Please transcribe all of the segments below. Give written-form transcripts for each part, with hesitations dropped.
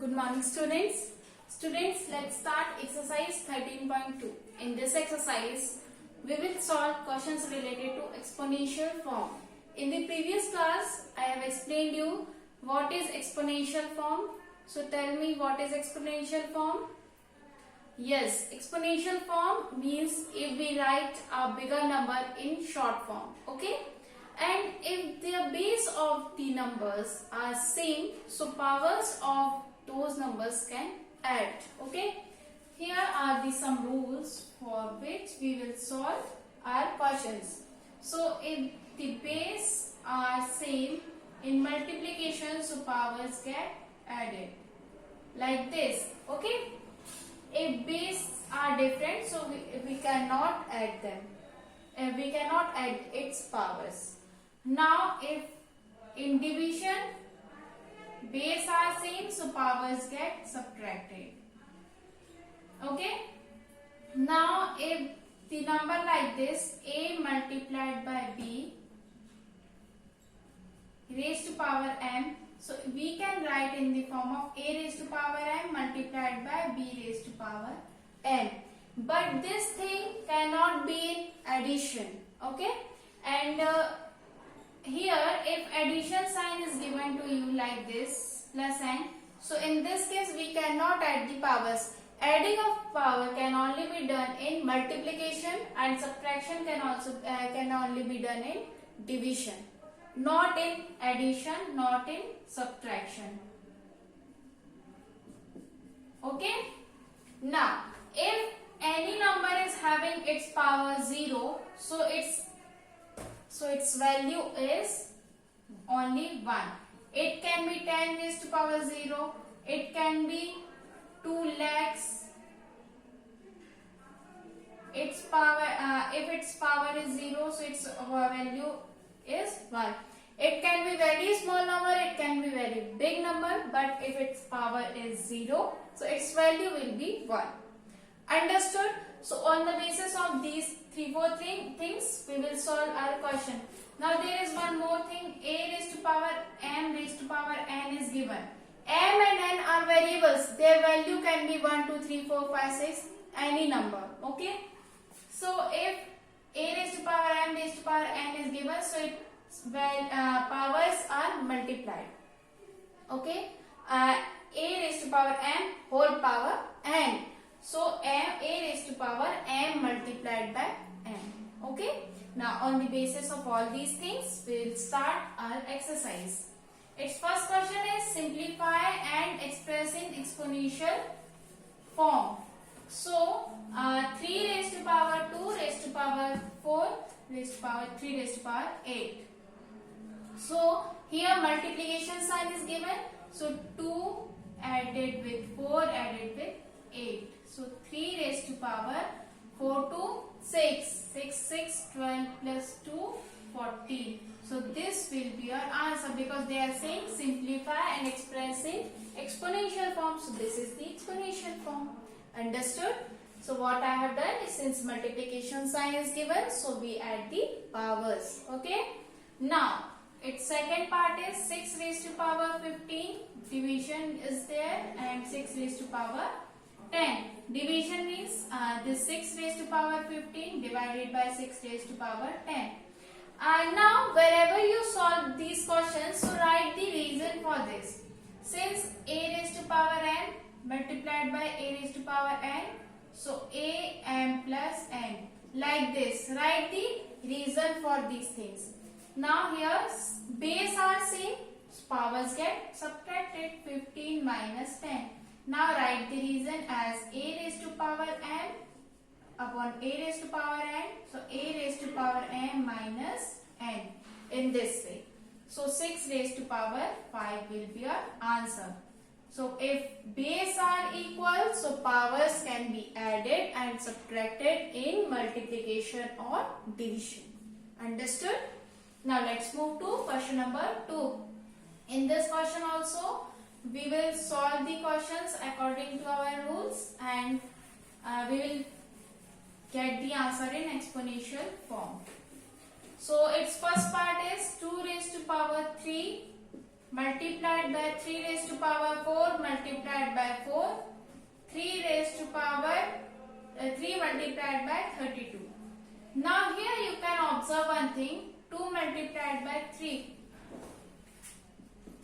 Good morning, students. Students, let's start exercise 13.2. In this exercise, we will solve questions related to exponential form. In the previous class, I have explained you what is exponential form. So tell me, what is exponential form? Yes, exponential form means if we write a bigger number in short form. Okay? And if the base of the numbers are same, so powers of those numbers can add. Okay? Here are some rules for which we will solve our questions. So if the base are same in multiplication, so powers get added like this. Okay? If base are different, so we cannot add them. We cannot add its powers. Now if in division base are same, so powers get subtracted. Okay. Now if the number like this, a multiplied by b raised to power m, so we can write in the form of a raised to power m multiplied by b raised to power m. But this thing cannot be in addition. Okay. And here if addition sign is given to you like this, plus n, so in this case we cannot add the powers. Adding of power can only be done in multiplication, and subtraction can only be done in division, not in addition, not in subtraction. Okay. Now if any number is having its power 0, so its value is only 1. It can be 10 raised to power 0. It can be 2 lakhs. Its power, if its power is 0, so its value is 1. It can be very small number. It can be very big number. But if its power is 0, so its value will be 1. Understood? So on the basis of these 3-4 things, we will solve our question. Now there is one more thing. A raised to power m raised to power n is given. M and n are variables. Their value can be 1, 2, 3, 4, 5, 6, any number. Okay. So if a raised to power m raised to power n is given, so its powers are multiplied. Okay. A raised to power m whole power n. So a raised to power m multiplied by m. Okay. Now on the basis of all these things, we will start our exercise. Its first question is simplify and express in exponential form. So 3 raised to power 2 raised to power 4 raised to power 3 raised to power 8. So here multiplication sign is given. So 2 added with 4 added with 8. So 3 raised to power 4 to 6. 6, 12 plus 2, 14. So this will be our answer, because they are saying simplify and express in exponential form. So this is the exponential form. Understood? So what I have done is, since multiplication sign is given, so we add the powers. Okay? Now its second part is 6 raised to power 15. Division is there, and 6 raised to power 10. Division means this 6 raised to power 15 divided by 6 raised to power 10. Now wherever you solve these questions, so write the reason for this. Since a raised to power n multiplied by a raised to power n, so a m plus n, like this. Write the reason for these things. Now here base are same, powers get subtracted. 15 minus 10. Now write the reason as a raised to power m upon a raised to power n. So a raised to power m minus n, in this way. So 6 raised to power 5 will be our answer. So if base are equal, so powers can be added and subtracted in multiplication or division. Understood? Now let's move to question number 2. In this question also, we will solve the questions according to our rules, and we will get the answer in exponential form. So its first part is 2 raised to power 3 multiplied by 3 raised to power 4 multiplied by 4, 3 raised to power 3 multiplied by 32. Now here you can observe one thing, 2 multiplied by 3,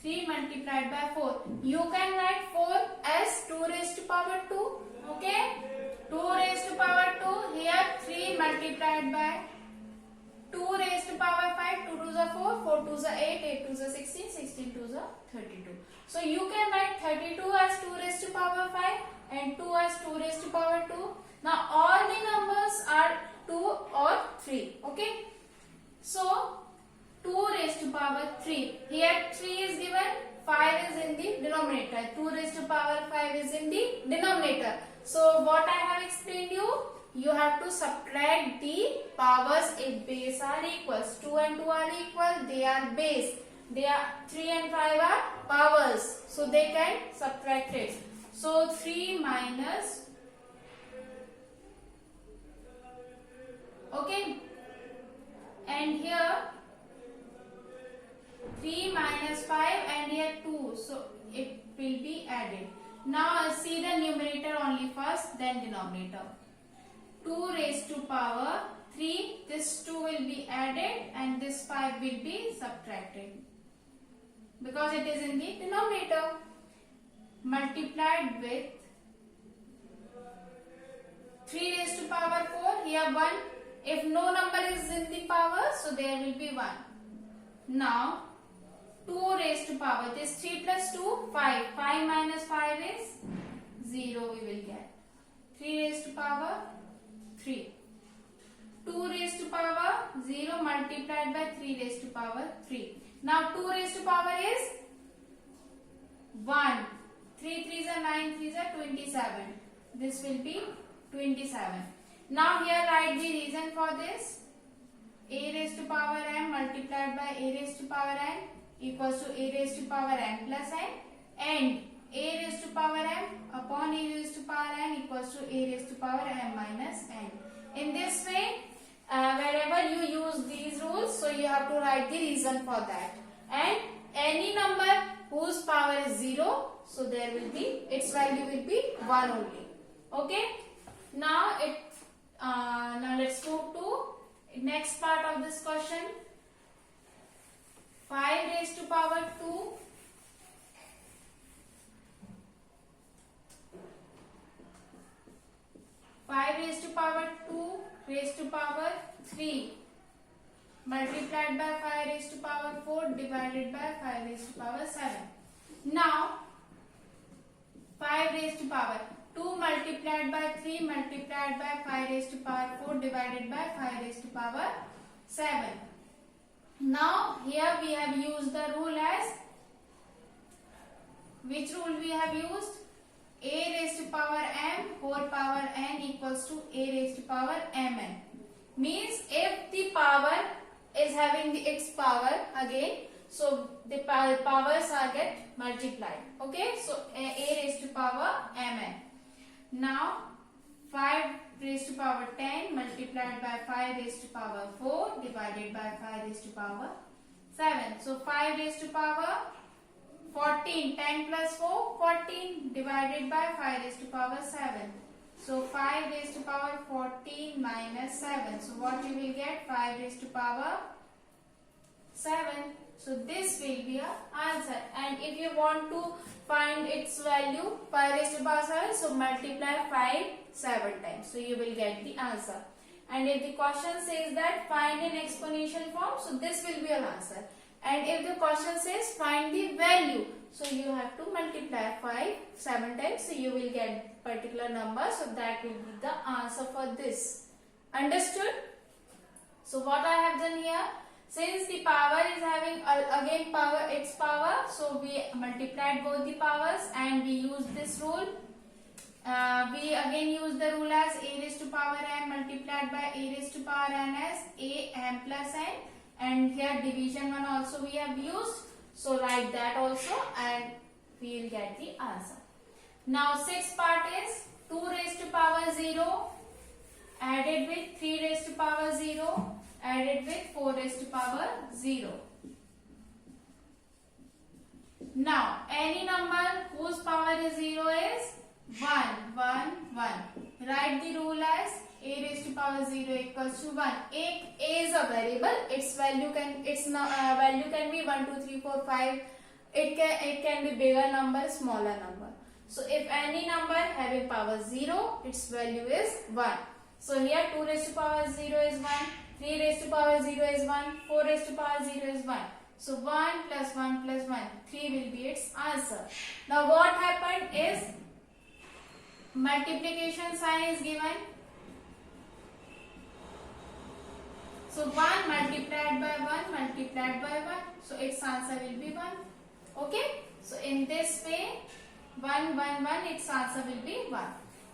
3 multiplied by 4. You can write 4 as 2 raised to power 2. Okay? 2 raised to power 2. Here 3 multiplied by 2 raised to power 5. 2 to the 4. 4 to the 8. 8 to the 16. 16 to the 32. So you can write 32 as 2 raised to power 5 and 2 as 2 raised to power 2. Now all the numbers are 2 or 3. Okay? So 2 raised to power 3. Here 3 is given, 5 is in the denominator. 2 raised to power 5 is in the denominator. So what I have explained you have to subtract the powers if base are equals. 2 and 2 are equal, they are base. They are 3 and 5 are powers. So they can subtract it. So 3 minus, okay, and here 3 minus 5 and here 2, so it will be added. Now see the numerator only first, then denominator. 2 raised to power 3, this 2 will be added and this 5 will be subtracted because it is in the denominator, multiplied with 3 raised to power 4, here 1. If no number is in the power, so there will be 1. Now 2 raised to power, this 3 plus 2, 5. 5 minus 5 is 0 we will get. 3 raised to power 3. 2 raised to power 0 multiplied by 3 raised to power 3. Now 2 raised to power is 1. 3 3s are 9, 3s are 27. This will be 27. Now here write the reason for this. A raised to power m multiplied by a raised to power n equals to a raised to power n plus n, and a raised to power m upon a raised to power n equals to a raised to power m minus n. In this way, wherever you use these rules, so you have to write the reason for that. And any number whose power is 0, so there will be, its value will be 1 only. Okay? Now let's move to next part of this question. 5 raised to power 2 5 raised to power 2 raised to power 3 multiplied by 5 raised to power 4 divided by 5 raised to power 7. Now 5 raised to power 2 multiplied by 3 multiplied by 5 raised to power 4 divided by 5 raised to power 7. Now here we have used the rule as, which rule we have used? A raised to power m whole power n equals to a raised to power mn. Means if the power is having its power again, so the powers are get multiplied. Okay, so a raised to power mn. Now 5 raised to power 10 multiplied by 5 raised to power 4 divided by 5 raised to power 7. So 5 raised to power 14, 10 plus 4, 14 divided by 5 raised to power 7. So 5 raised to power 14 minus 7. So what you will get? 5 raised to power 7. So this will be our answer. And if you want to find its value, 5 raised to power 7, so multiply 5 7 times. So you will get the answer. And if the question says that find in exponential form, so this will be your answer. And if the question says find the value, so you have to multiply 5 7 times, so you will get particular number, so that will be the answer for this. Understood? So what I have done here, since the power is having again power, its power, so we multiplied both the powers and we use this rule. We again use the rule as a raised to power m multiplied by a raised to power n as a m plus n, and here division one also we have used, so write that also and we will get the answer. Now sixth part is 2 raised to power 0 added with 3 raised to power 0 added with 4 raised to power 0. Now any number whose power is 0 is 1, 1, 1. Write the rule as a raised to power 0 equals to 1. A is a variable. Its value can be 1, 2, 3, 4, 5. It can be bigger number, smaller number. So if any number having power 0, its value is 1. So here 2 raised to power 0 is 1, 3 raised to power 0 is 1, 4 raised to power 0 is 1. So 1 plus 1 plus 1, 3 will be its answer. Now what happened is multiplication sign is given. So 1 multiplied by 1 multiplied by 1. So its answer will be 1. Okay. So in this way 1, 1, 1, its answer will be 1.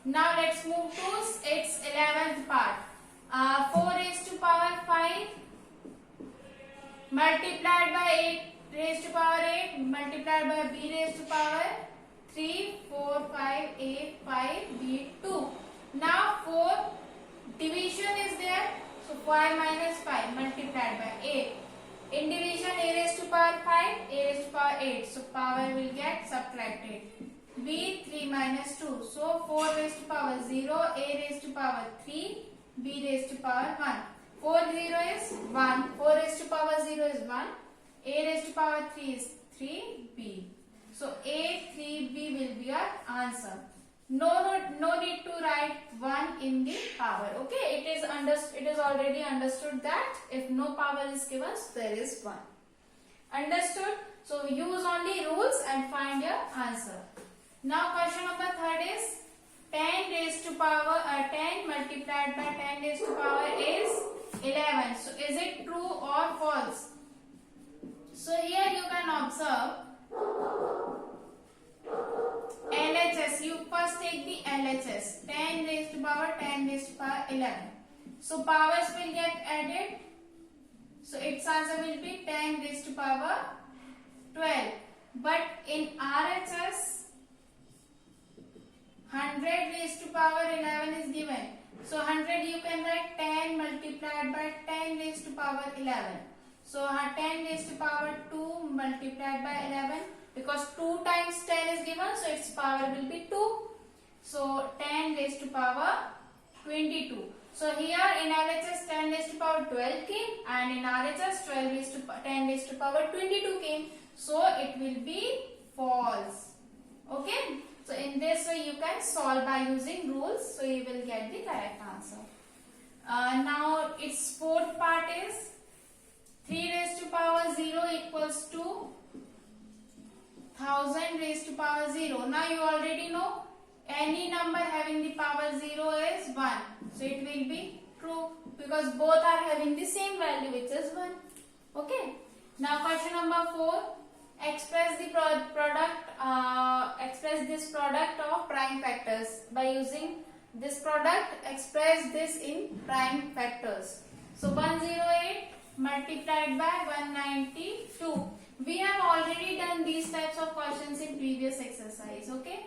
Now let's move to its 11th part. 4 raised to power 5 multiplied by 8 raised to power 8 multiplied by b raised to power 3, 4, 5, a 5, b 2. Now 4 division is there. So 5 minus 5 multiplied by 8. In division a raised to power 5, a raised to power 8. So power will get subtracted. b 3 minus 2. So 4 raised to power 0, a raised to power 3, b raised to power 1. 4 0 is 1. 4 raised to power 0 is 1. A raised to power 3 is 3b. So a 3b will be our answer. No need to write 1 in the power. Okay, it is already understood that if no power is given, so there is 1. Understood? So use only rules and find your answer. Now question number 3rd is 10 raised to power 10 multiplied by 10 raised to power is 11. So is it true or false? So here you can observe LHS. You first take the LHS. 10 raised to power 10 raised to power 11. So powers will get added. So its answer will be 10 raised to power 12. But in RHS 100 raised to power 11 is given. So 100 you can write 10 multiplied by 10 raised to power 11. So 10 raised to power 2 multiplied by 11, because 2 times 10 is given, so its power will be 2. So 10 raised to power 22. So here in LHS 10 raised to power 12 came, and in RHS 10 raised to power 22 came. So it will be false. Okay. So in this way you can solve by using rules. So you will get the correct answer. Now its 4th part is 3 raised to power 0 equals to 1000 raised to power 0. Now you already know any number having the power 0 is 1. So it will be true because both are having the same value, which is 1. Okay. Now question number 4. Express the express this product of prime factors. By using this product, express this in prime factors. So 108 multiplied by 192. We have already done these types of questions in previous exercise. Okay.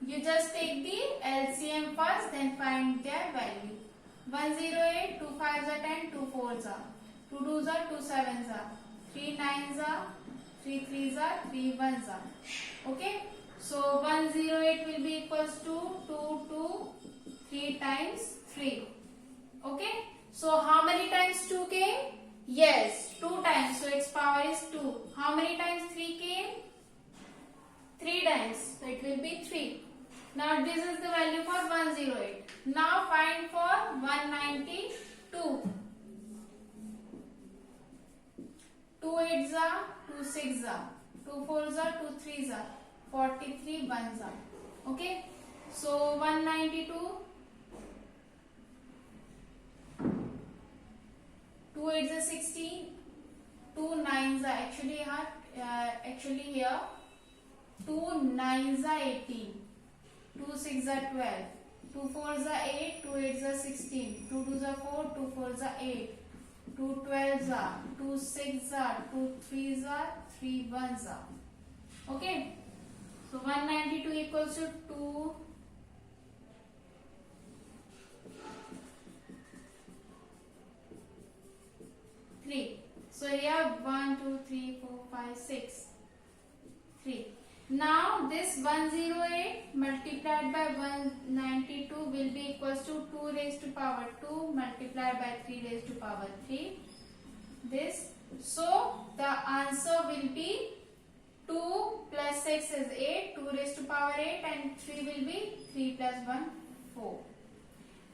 You just take the LCM first, then find their value. 108, 2 5s are 10, 2 4s are, 2 2s are, 2 7s are, 3 9s are, 3 3s are, 3 1s are. Okay. So 108 will be equals to 2 2 3 times 3. Okay. So how many times 2 came? Yes, 2 times. So its power is 2. How many times 3 came? 3 times. So it will be 3. Now this is the value for 108. Now find for 192. 2 8s are, 2 6s are, 2 4s are, 2 3s are, 43 1s are. Okay. So 192. 2 8s are 16. 2 9s are actually here 2 9s are 18. 2 6s are 12. 2 4s are 8. 2 8s are 16. 2 2s are 4. 2 4s are 8. 2 12s are, 2 6s are, 2 3s are, 3 1s are. Okay. So 192 equals to 2 3. So here 1 2 3 4 5 6. 3. Now this 108 multiplied by 192 will be equals to 2 raised to power 2 multiplied by 3 raised to power 3. This. So the answer will be 2 plus 6 is 8, 2 raised to power 8, and 3 will be 3 plus 1, 4.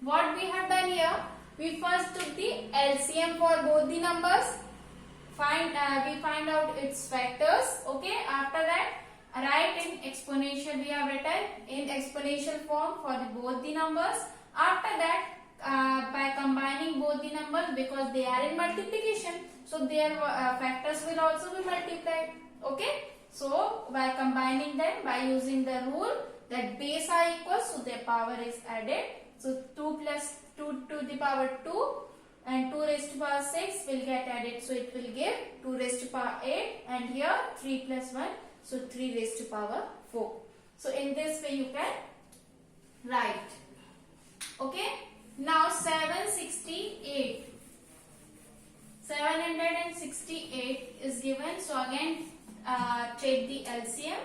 What we have done here, we first took the LCM for both the numbers. We find out its factors. Okay. After that, write in exponential. We have written in exponential form for both the numbers. After that, by combining both the numbers, because they are in multiplication, so their factors will also be multiplied. Okay. So by combining them, by using the rule that base are equal, so their power is added. So 2 plus 2 to the power 2 and 2 raised to power 6 will get added. So it will give 2 raised to power 8, and here 3 plus 1, so 3 raised to power 4. So in this way you can write. Okay. Now 768. 768 is given. So again take the LCM.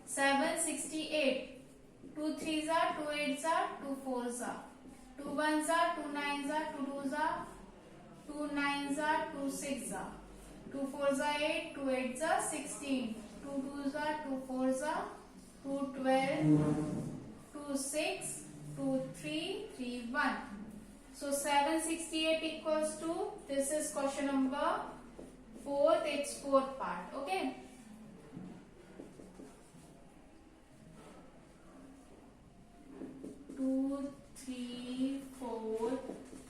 768. 2 3s are, 2 8s are, 2 4s are. 2 1s are, 2 9s are, 2 2s are, 2 9s are, 2 6s are. 2 4s are 8, 2 8s are 16. 2 2s are, 2 4s are, 2 12, 2 6, 2 3, 3 1. So 768 equals to, this is question number 4th, its 4th part. Okay. Two, 3, 4,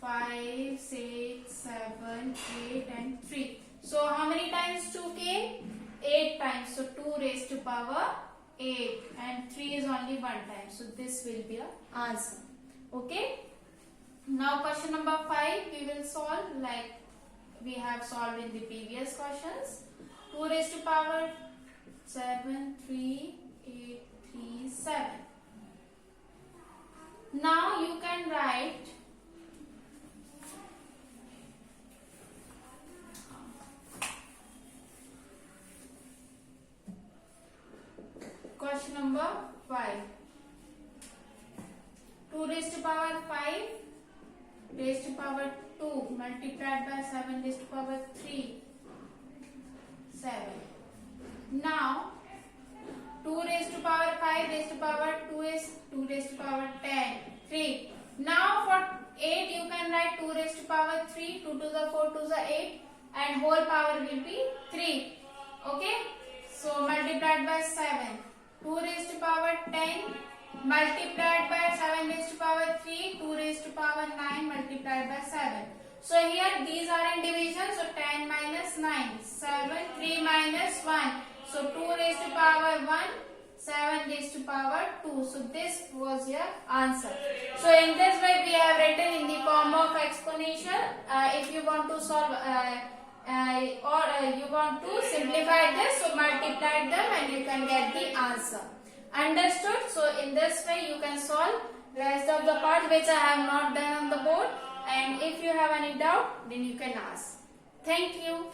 5, 6, 7, 8 and 3. So how many times 2 came? 8 times. So 2 raised to power 8, and 3 is only 1 time. So this will be the answer. Okay. Now question number 5 we will solve like we have solved in the previous questions. 2 raised to power 7, 3, 8, 3, 7. Now you can write question number 5. 2 raised to power 5 raised to power 2 multiplied by 7 raised to power 3, 7. Now 2 raised to power 5 raised to power 2 is 2 raised to power 10, 3. Now for 8 you can write 2 raised to power 3, 2 to the 4 to the 8, and whole power will be 3. Okay. So multiplied by 7. 2 raised to power 10 multiplied by 7 raised to power 3, 2 raised to power 9 multiplied by 7. So here these are in division. So 10 minus 9, 7, 3 minus 1. So 2 raised to power 1, 7 raised to power 2. So this was your answer. So in this way we have written in the form of exponential. If you want to solve you want to simplify this, so multiply them and you can get the answer. Understood? So in this way you can solve rest of the part which I have not done on the board, and if you have any doubt then you can ask. Thank you.